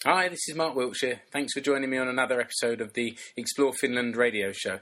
Hi, this is Mark Wiltshire. Thanks for joining me on another episode of the Explore Finland radio show.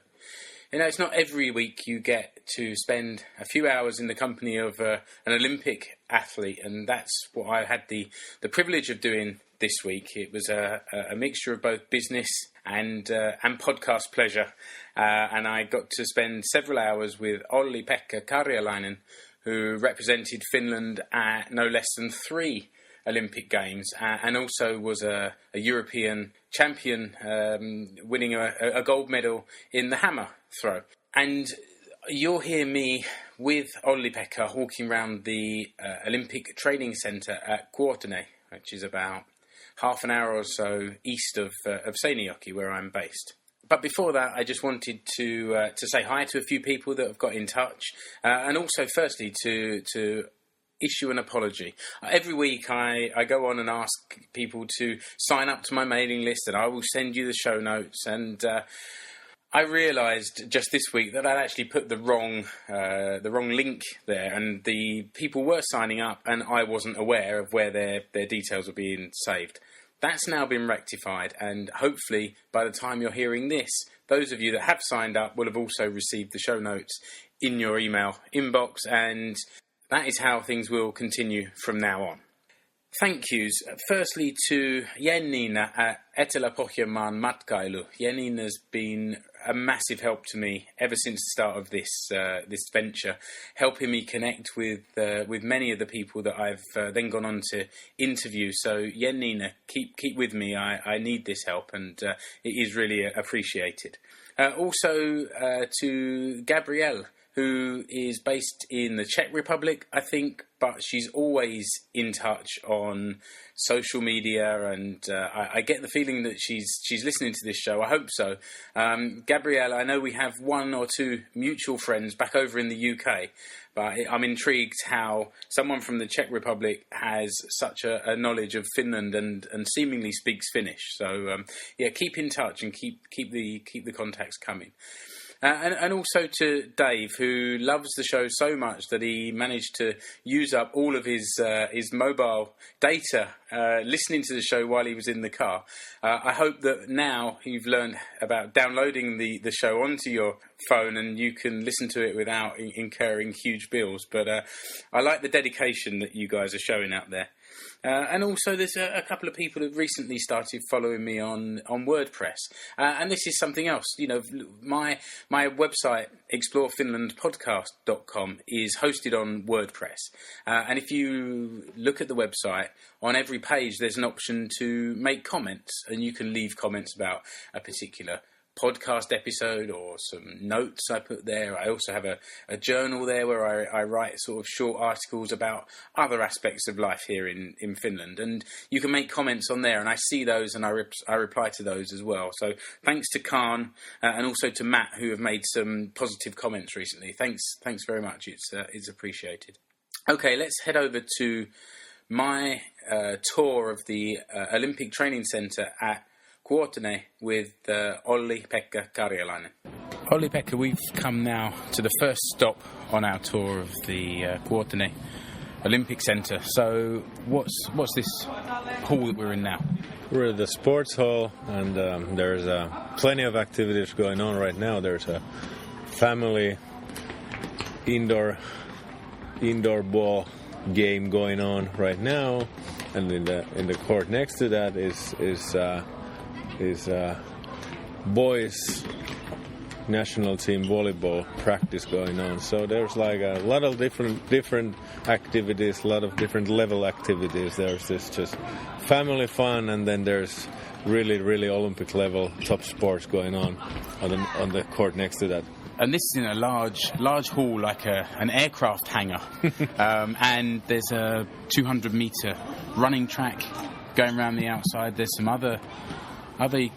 You know, it's not every week you get to spend a few hours in the company of an Olympic athlete, and that's what I had the privilege of doing this week. It was a mixture of both business and podcast pleasure, and I got to spend several hours with Olli-Pekka Karjalainen, who represented Finland at no less than 3 Olympic Games, and also was a European champion, winning a gold medal in the hammer throw. And you'll hear me with Olli-Pekka walking around the Olympic Training Centre at Kuortane, which is about half an hour or so east of Seinäjoki, where I'm based. But before that, I just wanted to say hi to a few people that have got in touch, and also, firstly, to issue an apology. Every week I go on and ask people to sign up to my mailing list, and I will send you the show notes. And I realised just this week that I'd actually put the wrong link there, and the people were signing up, and I wasn't aware of where their details were being saved. That's now been rectified, and hopefully by the time you're hearing this, those of you that have signed up will have also received the show notes in your email inbox, and that is how things will continue from now on. Thank yous. Firstly to Jennina at Etelä-Pohjanmaan Matkailu. Jennina's been a massive help to me ever since the start of this venture, helping me connect with many of the people that I've then gone on to interview. So Jennina, keep with me. I need this help, and it is really appreciated. Also to Gabrielle, who is based in the Czech Republic, I think, but she's always in touch on social media, and I get the feeling that she's listening to this show. I hope so. Gabrielle, I know we have 1 or 2 mutual friends back over in the UK, but I'm intrigued how someone from the Czech Republic has such a knowledge of Finland and seemingly speaks Finnish. So keep in touch and keep the contacts coming. And also to Dave, who loves the show so much that he managed to use up all of his mobile data listening to the show while he was in the car. I hope that now you've learned about downloading the show onto your phone and you can listen to it without incurring huge bills. But I like the dedication that you guys are showing out there. And also there's a couple of people who've recently started following me on WordPress. And this is something else. You know, my website, explorefinlandpodcast.com, is hosted on WordPress. And if you look at the website, on every page there's an option to make comments. And you can leave comments about a particular podcast episode or some notes I put there. I also have a journal there where I write sort of short articles about other aspects of life here in Finland, and you can make comments on there, and I see those and I reply to those as well. So thanks to Khan and also to Matt, who have made some positive comments recently. Thanks very much. It's appreciated. Okay, let's head over to my tour of the Olympic Training Centre at Kuortane with Olli-Pekka Karjalainen. Olli-Pekka, we've come now to the first stop on our tour of the Kuortane Olympic Centre. So what's this hall that we're in now? We're at the sports hall, and there's plenty of activities going on right now. There's a family indoor ball game going on right now, and in the court next to that is boys national team volleyball practice going on. So there's like a lot of different activities, a lot of different level activities. There's this just family fun, and then there's really Olympic level top sports going on the court next to that. And this is in a large hall, like an aircraft hangar, and there's a 200-meter running track going around the outside. There's some other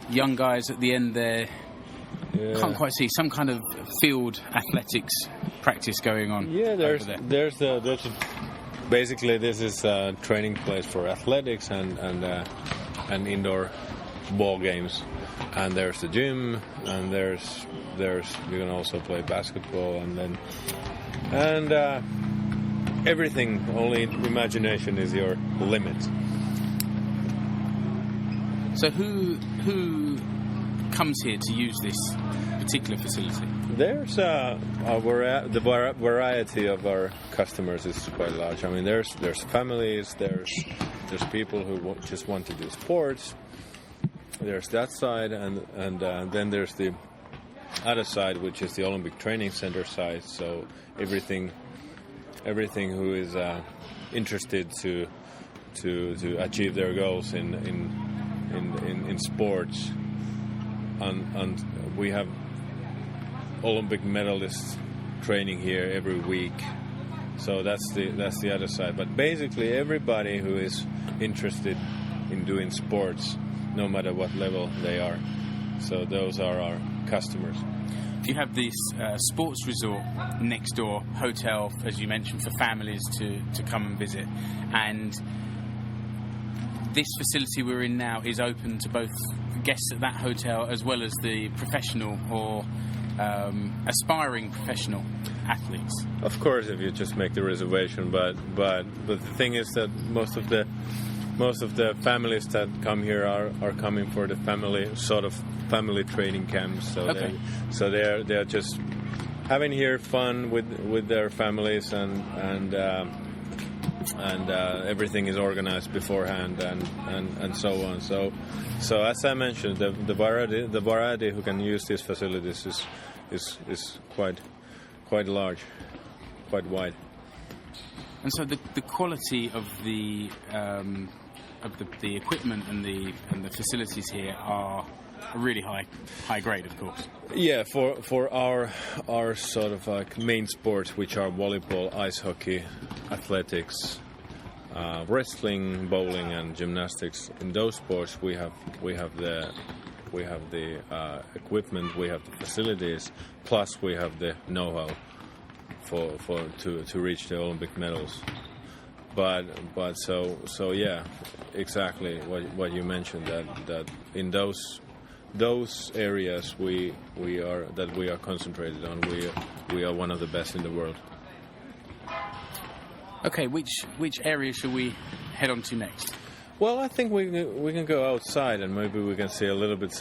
young guys at the end there. Yeah. Can't quite see, some kind of field athletics practice going on. Yeah, there's there. Basically this is a training place for athletics and indoor ball games. And there's the gym, and there's you can also play basketball, and everything. Only imagination is your limit. So who comes here to use this particular facility? There's the variety of our customers is quite large. I mean, there's families, there's people who just want to do sports. There's that side, and then there's the other side, which is the Olympic Training Center side. So everything who is interested to achieve their goals in sports, and we have Olympic medalists training here every week. So that's the other side. But basically, everybody who is interested in doing sports, no matter what level they are. So those are our customers. You have this sports resort next door, hotel, as you mentioned, for families to come and visit. And this facility we're in now is open to both guests at that hotel as well as the professional or aspiring professional athletes. Of course, if you just make the reservation, but the thing is that most of the families that come here are coming for the family training camps. So okay. They're just having here fun with their families, and everything is organized beforehand and so on. So as I mentioned, the variety who can use these facilities is quite large, quite wide. And so the quality of the equipment and the facilities here are really high grade, of course. Yeah, for our sort of like main sports, which are volleyball, ice hockey, athletics, wrestling, bowling, and gymnastics. In those sports, we have the equipment, we have the facilities, plus we have the know-how to reach the Olympic medals. But so yeah, exactly what you mentioned, that in those areas we are concentrated on, we are one of the best in the world. Okay, which area should we head on to next? Well, I think we can go outside and maybe we can see a little bit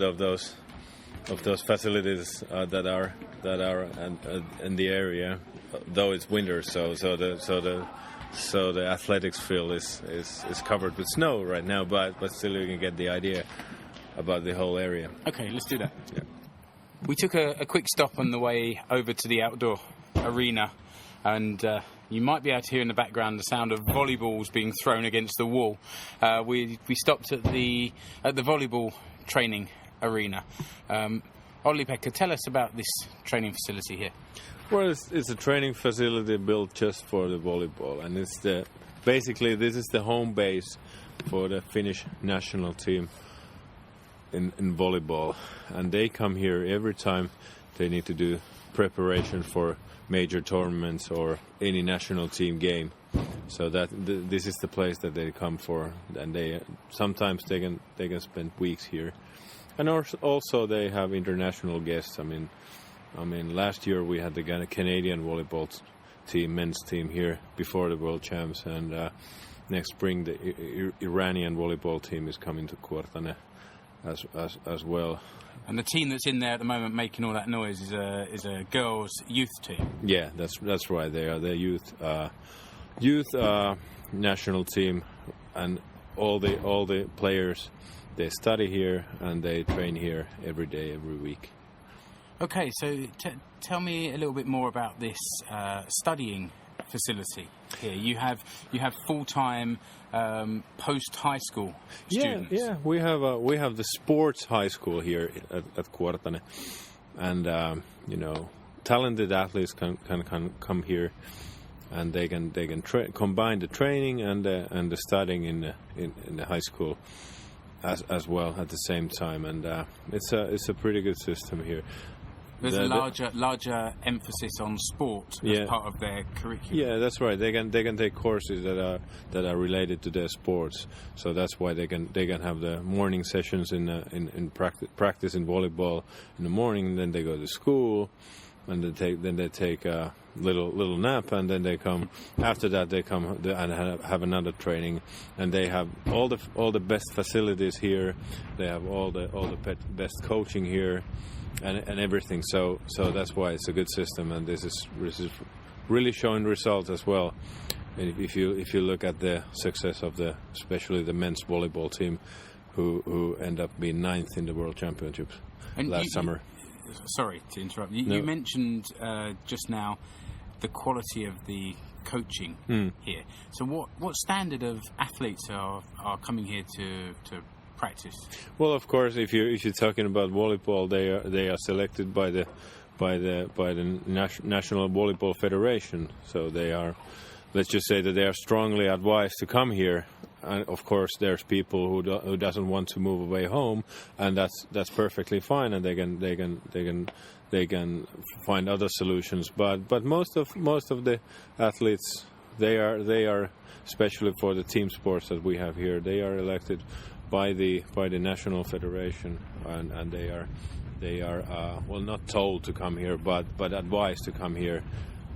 of those facilities that are in the area. Though it's winter, so the athletics field is covered with snow right now, but still you can get the idea about the whole area. Okay, let's do that. Yeah. We took a quick stop on the way over to the outdoor arena, and you might be able to hear in the background the sound of volleyballs being thrown against the wall. We stopped at the volleyball training arena. Olli-Pekka, tell us about this training facility here. Well, it's a training facility built just for the volleyball, and basically this is the home base for the Finnish national team in volleyball, and they come here every time they need to do preparation for major tournaments or any national team game. So this is the place that they come for, and they sometimes they can spend weeks here, and also they have international guests. I mean, last year we had the Canadian volleyball team, men's team here before the World Champs, and next spring the Iranian volleyball team is coming to Kuortane as well. And the team that's in there at the moment making all that noise is a girls' youth team. Yeah, that's right. They are the youth national team, and all the players, they study here and they train here every day, every week. Okay, so tell me a little bit more about this studying facility here. You have full-time post-high school students. Yeah, we have the sports high school here at Kuortane, and talented athletes can come here, and they can combine the training and the studying in the high school as well at the same time, and it's a pretty good system here. There's a larger emphasis on sport as part of their curriculum. Yeah, that's right. They can take courses that are related to their sports. So that's why they can have the morning sessions in practice in volleyball in the morning. And then they go to school, and they take a little nap, and then they come. After that, they come and have another training, and they have all the best facilities here. They have all the best coaching here, and everything. So that's why it's a good system, and this is really showing results as well. And if you look at the success of especially the men's volleyball team, who end up being 9th in the World Championships last summer. Sorry to interrupt. You mentioned just now the quality of the coaching here. So what standard of athletes are coming here to practice? Well, of course, if you're talking about volleyball, they are selected by the National Volleyball Federation. So they are. Let's just say that they are strongly advised to come here, and of course there's people who doesn't want to move away home, and that's perfectly fine, and they can find other solutions. But most of the athletes, they are especially for the team sports that we have here, they are elected by the National Federation, and they are well, not told to come here, but advised to come here,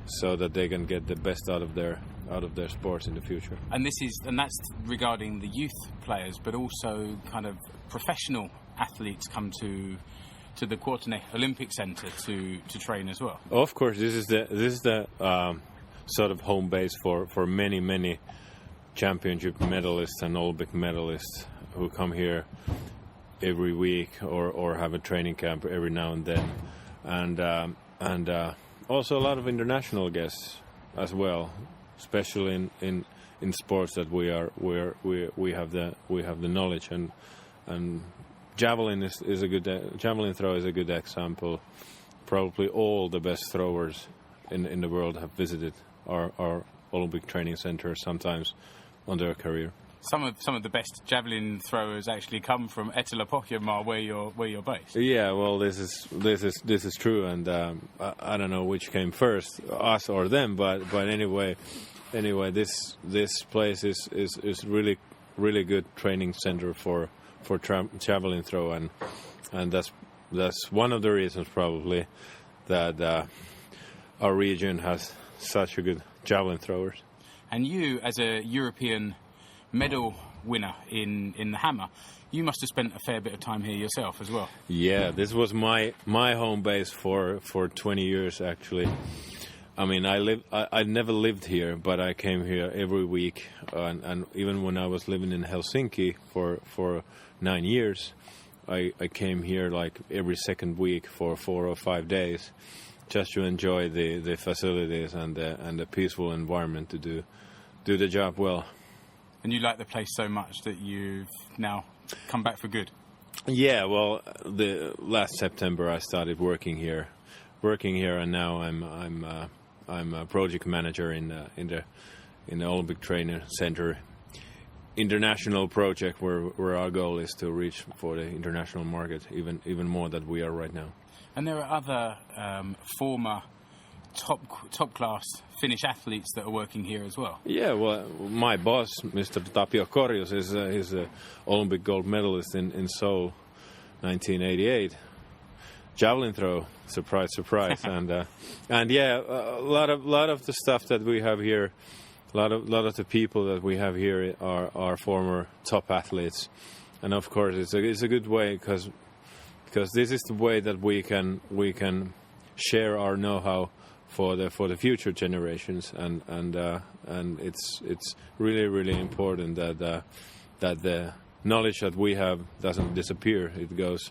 so that they can get the best out of their sports in the future. And that's regarding the youth players, but also kind of professional athletes come to the Kuortane Olympic Centre to train as well. Of course, this is the sort of home base for many championship medalists and Olympic medalists who come here every week or have a training camp every now and then, and also a lot of international guests as well, especially in sports that we have the knowledge, and javelin is a good javelin throw is a good example. Probably all the best throwers in the world have visited our Olympic training center sometimes on their career. Some of the best javelin throwers actually come from Etelä-Pohjanmaa, where you're based. Yeah, well, this is true, and I don't know which came first, us or them, but anyway, this place is really good training center for javelin throw, and that's one of the reasons probably that our region has such a good javelin throwers. And you, as a European medal winner in the hammer, you must have spent a fair bit of time here yourself as well. Yeah, this was my home base for 20 years actually. I mean, I never lived here, but I came here every week, and even when I was living in Helsinki for 9 years, I came here like every second week for 4 or 5 days, just to enjoy the facilities and the peaceful environment to do the job well. And you like the place so much that you've now come back for good? Yeah, well, the last September I started working here, and now I'm a project manager in the Olympic Training Center international project where our goal is to reach for the international market even more than we are right now. And there are other former top class Finnish athletes that are working here as well. Yeah, well, my boss, Mr. Tapio Korjus, is a Olympic gold medalist in Seoul, 1988. Javelin throw, surprise, and yeah, a lot of the stuff that we have here, a lot of the people that we have here are former top athletes, and of course it's a good way because this is the way that we can share our know-how for the future generations, and it's really important that the knowledge that we have doesn't disappear. It goes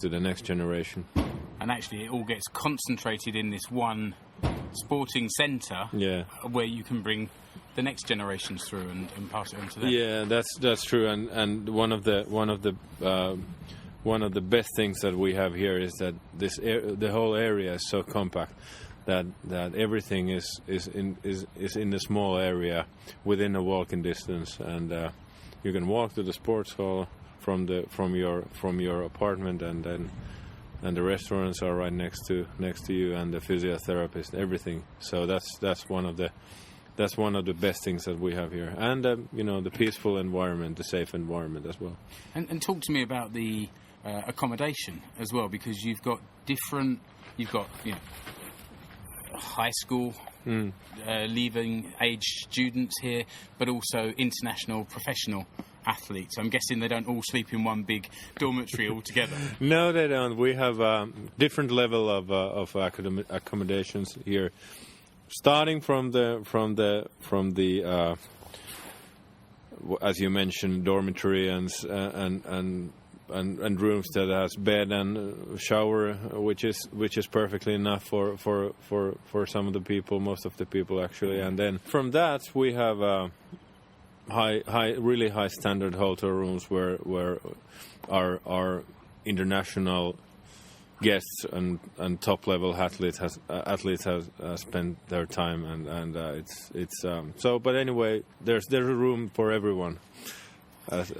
to the next generation. And actually, it all gets concentrated in this one sporting centre, yeah, where you can bring the next generations through and pass it on to them. Yeah, that's true. And one of the best things that we have here is that the whole area is so compact that everything is in a small area within a walking distance, and you can walk to the sports hall from your apartment, and the restaurants are right next to you, and the physiotherapist, everything. So that's one of the best things that we have here, and the peaceful environment, the safe environment as well. And talk to me about the accommodation as well, because you've got high school leaving age students here, but also international professional athletes. I'm guessing they don't all sleep in one big dormitory all together. No, they don't. We have different level of accommodations here, starting from the as you mentioned, dormitory and rooms that has bed and shower, which is perfectly enough for some of the people, most of the people actually. And then from that we have really high standard hotel rooms where our international guests and top level athletes have spent their time, and it's so. But anyway, there's a room for everyone, as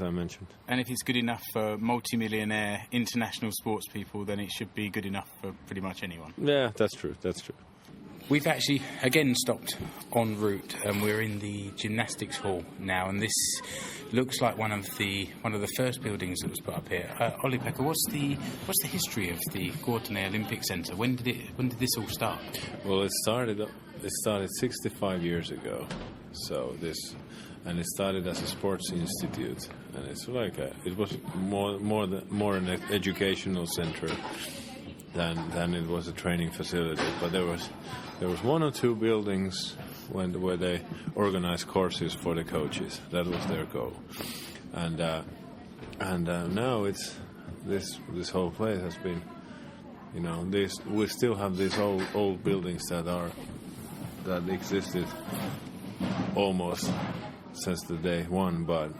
I mentioned. And if it's good enough for multi-millionaire international sports people, then it should be good enough for pretty much anyone. Yeah, that's true. We've actually again stopped en route, and we're in the gymnastics hall now, and this looks like one of the first buildings that was put up here. Olli-Pekka, what's the history of the Kuortane Olympic Centre? When did this all start? Well, it started 65 years ago. So it started as a sports institute, and it's like it was more an educational centre than it was a training facility. But there was one or two buildings where they organized courses for the coaches. That was their goal, and now it's this whole place has been, we still have these old buildings that existed almost since the day one, but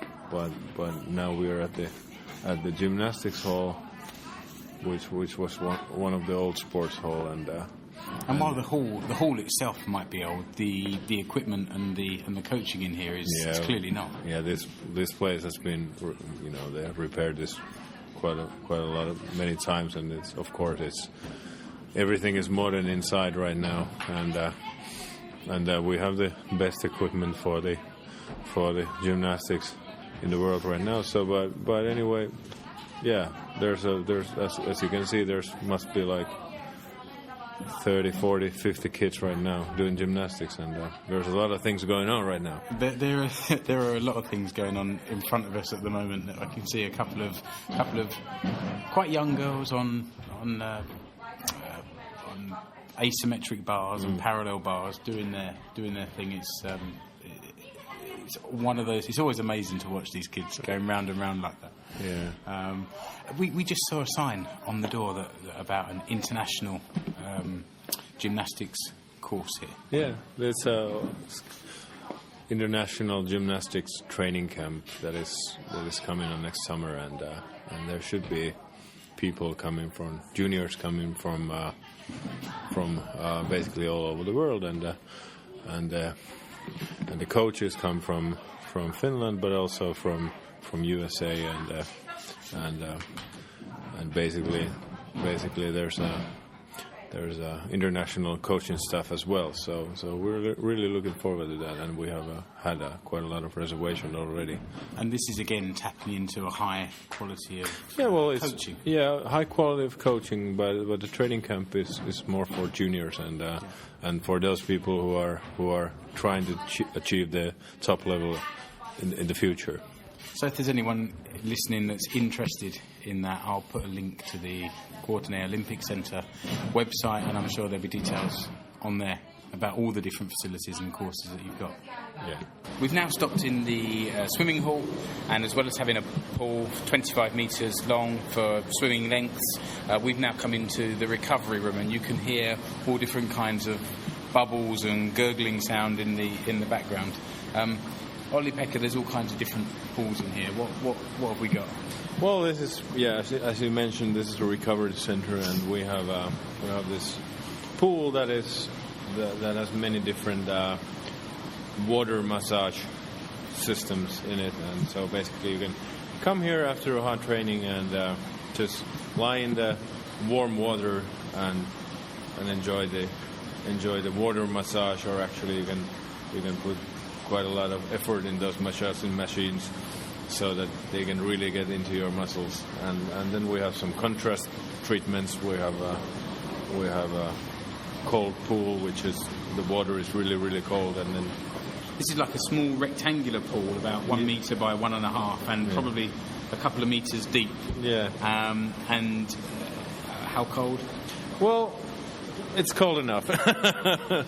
now we are at the gymnastics hall, which was one of the old sports hall, and while the hall itself might be old, the equipment and the coaching in here is clearly not. Yeah, this place has been, they have repaired this quite a lot of many times, and everything is modern inside right now, and we have the best equipment for the gymnastics in the world right now. So, but anyway, yeah, there's as you can see, must be like 30, 40, 50 kids right now doing gymnastics, and there's a lot of things going on right now. There are a lot of things going on in front of us at the moment. I can see a couple of quite young girls on asymmetric bars and parallel bars doing their thing. It's one of those. It's always amazing to watch these kids going round and round like that. Yeah. We just saw a sign on the door that about an international gymnastics course here. Yeah, there's a international gymnastics training camp that is coming on next summer, and there should be people coming from juniors coming from basically all over the world, and the coaches come from Finland, but also from USA, and basically there's international coaching staff as well. So we're really looking forward to that, and we have had quite a lot of reservation already. And this is again tapping into a high quality of coaching. Yeah, high quality of coaching, but the training camp is more for juniors and for those people who are trying to achieve the top level in the future. So if there's anyone listening that's interested in that, I'll put a link to the Kuortane Olympic Centre website, and I'm sure there'll be details on there about all the different facilities and courses that you've got. Yeah. We've now stopped in the swimming hall, and as well as having a pool 25 metres long for swimming lengths, we've now come into the recovery room, and you can hear all different kinds of bubbles and gurgling sound in the background. Olli-Pekka, there's all kinds of different pools in here. What have we got? Well, this is as you mentioned, this is a recovery center, and we have this pool that has many different water massage systems in it, and so basically you can come here after a hard training and just lie in the warm water and enjoy the water massage, or actually you can put quite a lot of effort in those massaging machines. so that they can really get into your muscles. And then we have some contrast treatments. We have a cold pool, which is the water is really, really cold, and then this is like a small rectangular pool, about 1 metre by 1.5, and probably a couple of metres deep. Yeah. And how cold? Well, it's cold enough.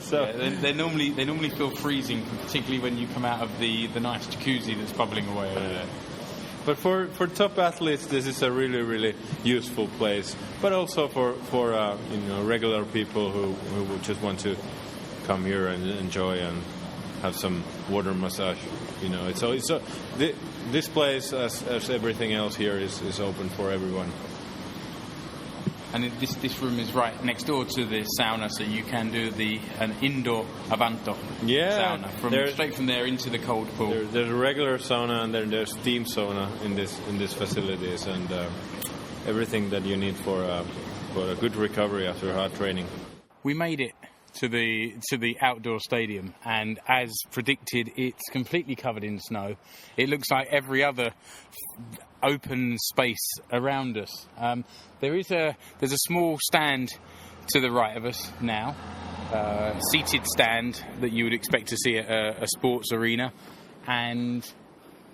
So yeah, they normally feel freezing, particularly when you come out of the nice jacuzzi that's bubbling away over there. But for top athletes, this is a really, really useful place. But also for regular people who just want to come here and enjoy and have some water massage. This place, as everything else here, is open for everyone. And this room is right next door to the sauna, so you can do an indoor Avanto sauna straight from there into the cold pool. There's a regular sauna, and then there's steam sauna in this facilities, and everything that you need for a good recovery after hard training. We made it to the outdoor stadium, and as predicted, it's completely covered in snow. It looks like every other open space around us. There's a small stand to the right of us now, seated stand that you would expect to see at a sports arena, and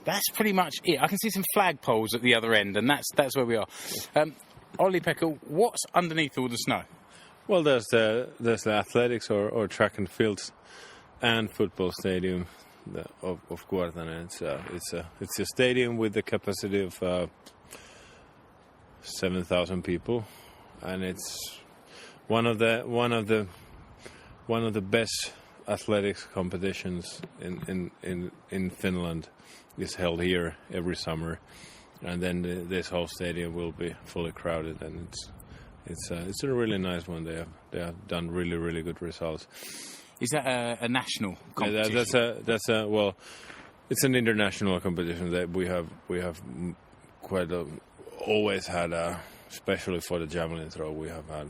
that's pretty much it. I can see some flagpoles at the other end, and that's where we are. Olli-Pekka, what's underneath all the snow? Well, there's the athletics or track and fields and football stadium of Kuortane. It's a stadium with the capacity of 7,000 people, and it's one of the best athletics competitions in Finland. Is held here every summer, and then this whole stadium will be fully crowded, and it's a really nice one. They have done really, really good results. Is that a national competition? Yeah, it's an international competition that we have always had, especially for the javelin throw. We have had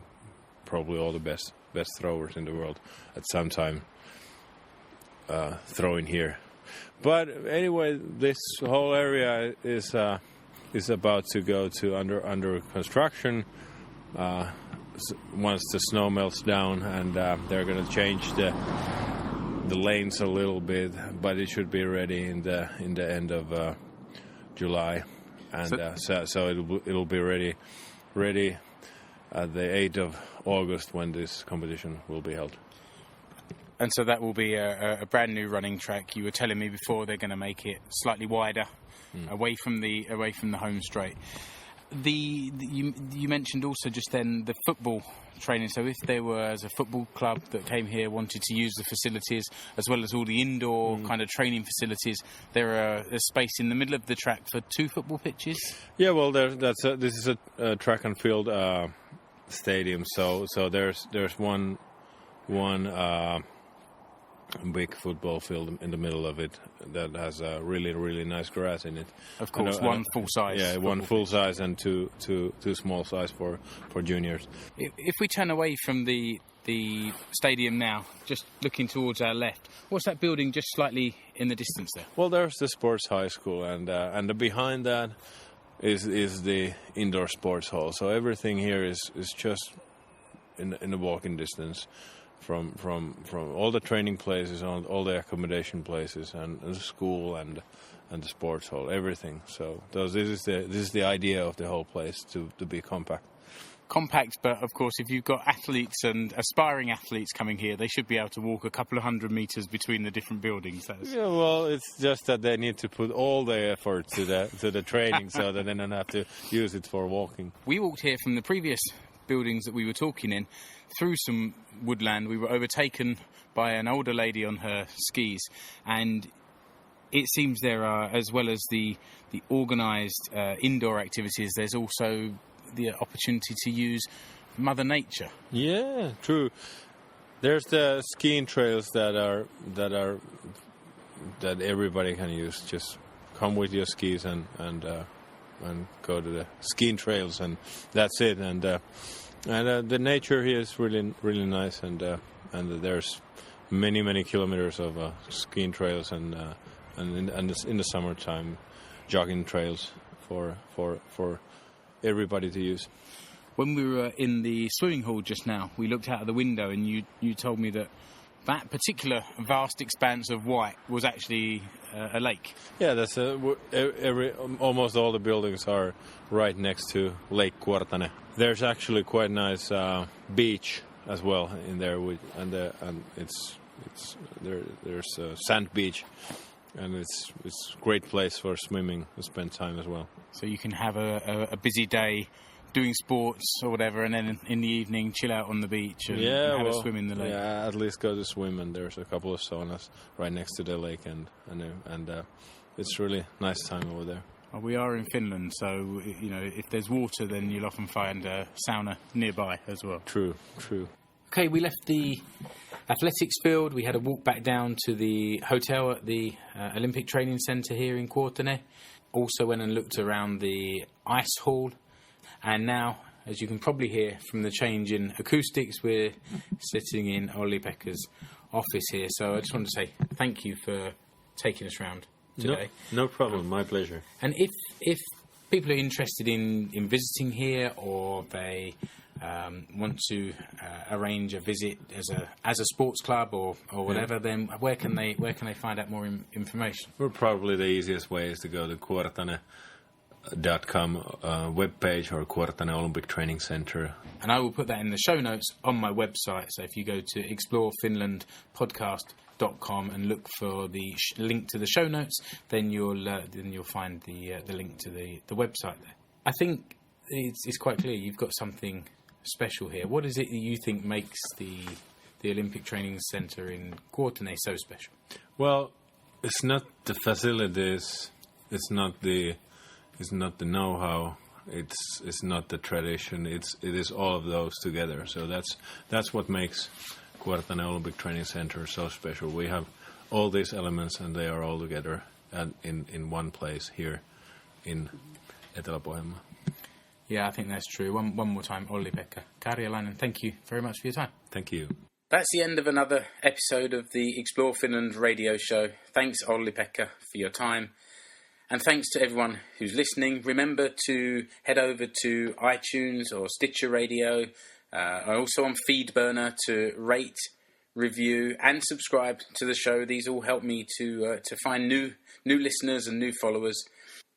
probably all the best throwers in the world at some time throwing here. But anyway, this whole area is about to go to under construction. Once the snow melts down, and they're going to change the lanes a little bit, but it should be ready in the end of July, and so it'll be ready at the 8th of August when this competition will be held. And so that will be a brand new running track. You were telling me before they're going to make it slightly wider, away from the home straight. You mentioned also just then the football training. So if there was a football club that came here, wanted to use the facilities as well as all the indoor kind of training facilities, there's space in the middle of the track for 2 football pitches. Yeah, well, this is a track and field stadium. So there's one big football field in the middle of it that has a really, really nice grass in it. Of course, one full size. Yeah, one full size and two small size for juniors. If we turn away from the stadium now, just looking towards our left, what's that building just slightly in the distance there? Well, there's the sports high school, and behind that is the indoor sports hall. So everything here is just in the walking distance from all the training places, all the accommodation places, and the school and the sports hall, everything. So this is the idea of the whole place, to be compact. Compact, but of course, if you've got athletes and aspiring athletes coming here, they should be able to walk a couple of 100 metres between the different buildings. Yeah, well, it's just that they need to put all their effort to the training, so that they don't have to use it for walking. We walked here from the previous buildings that we were talking in, through some woodland. We were overtaken by an older lady on her skis, and it seems there are, as well as the organised indoor activities, there's also the opportunity to use Mother Nature. Yeah, true. There's the skiing trails that everybody can use. Just come with your skis and go to the skiing trails, and that's it. And the nature here is really, really nice, and there's many kilometers of skiing trails, and in the summertime, jogging trails for everybody to use. When we were in the swimming hall just now, we looked out of the window and you told me that particular vast expanse of white was actually a lake. Yeah, that's almost all the buildings are right next to Lake Kuortane. There's actually quite nice beach as well in there, and there's a sand beach, and it's a great place for swimming to spend time as well. So you can have a busy day doing sports or whatever, and then in the evening chill out on the beach and have a swim in the lake. Yeah, at least go to swim, and there's a couple of saunas right next to the lake, and it's really nice time over there. Well, we are in Finland, so if there's water, then you'll often find a sauna nearby as well. True. Okay, we left the athletics field. We had a walk back down to the hotel at the Olympic Training Centre here in Kuortane. Also went and looked around the ice hall. And now, as you can probably hear from the change in acoustics, we're sitting in Olli-Pekka's office here. So I just want to say thank you for taking us around today. No problem, my pleasure. And if people are interested in visiting here, or they want to arrange a visit as a sports club or whatever, then where can they find out more information? Well, probably the easiest way is to go to Kuortane.com webpage or Kuortane Olympic Training Centre. And I will put that in the show notes on my website. So if you go to explorefinlandpodcast.com and look for the link to the show notes, then you'll find the link to the website there. I think it's quite clear you've got something special here. What is it that you think makes the Olympic Training Centre in Kuortane so special? Well, it's not the facilities, it's not the know-how, it's not the tradition, it is all of those together. So that's what makes Kuortane Olympic Training Centre so special. We have all these elements, and they are all together in one place here in Etelä-Pohjanmaa. Yeah, I think that's true. One more time, Olli-Pekka Karjalainen, thank you very much for your time. Thank you. That's the end of another episode of the Explore Finland radio show. Thanks, Olli-Pekka, for your time. And thanks to everyone who's listening. Remember to head over to iTunes or Stitcher Radio, also on Feedburner, to rate, review and subscribe to the show. These all help me to find new listeners and new followers.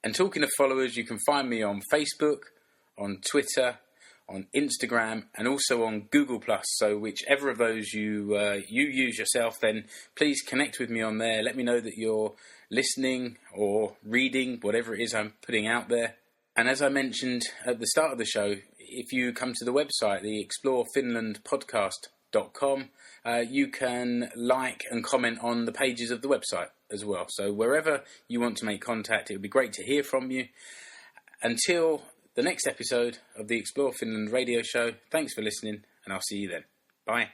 And talking of followers, you can find me on Facebook, on Twitter, on Instagram, and also on Google+. So whichever of those you use yourself, then please connect with me on there. Let me know that you're listening or reading whatever it is I'm putting out there. And as I mentioned at the start of the show, if you come to the website, the explorefinlandpodcast.com, you can like and comment on the pages of the website as well. So wherever you want to make contact, it would be great to hear from you. Until the next episode of the Explore Finland radio show, thanks for listening, and I'll see you then. Bye.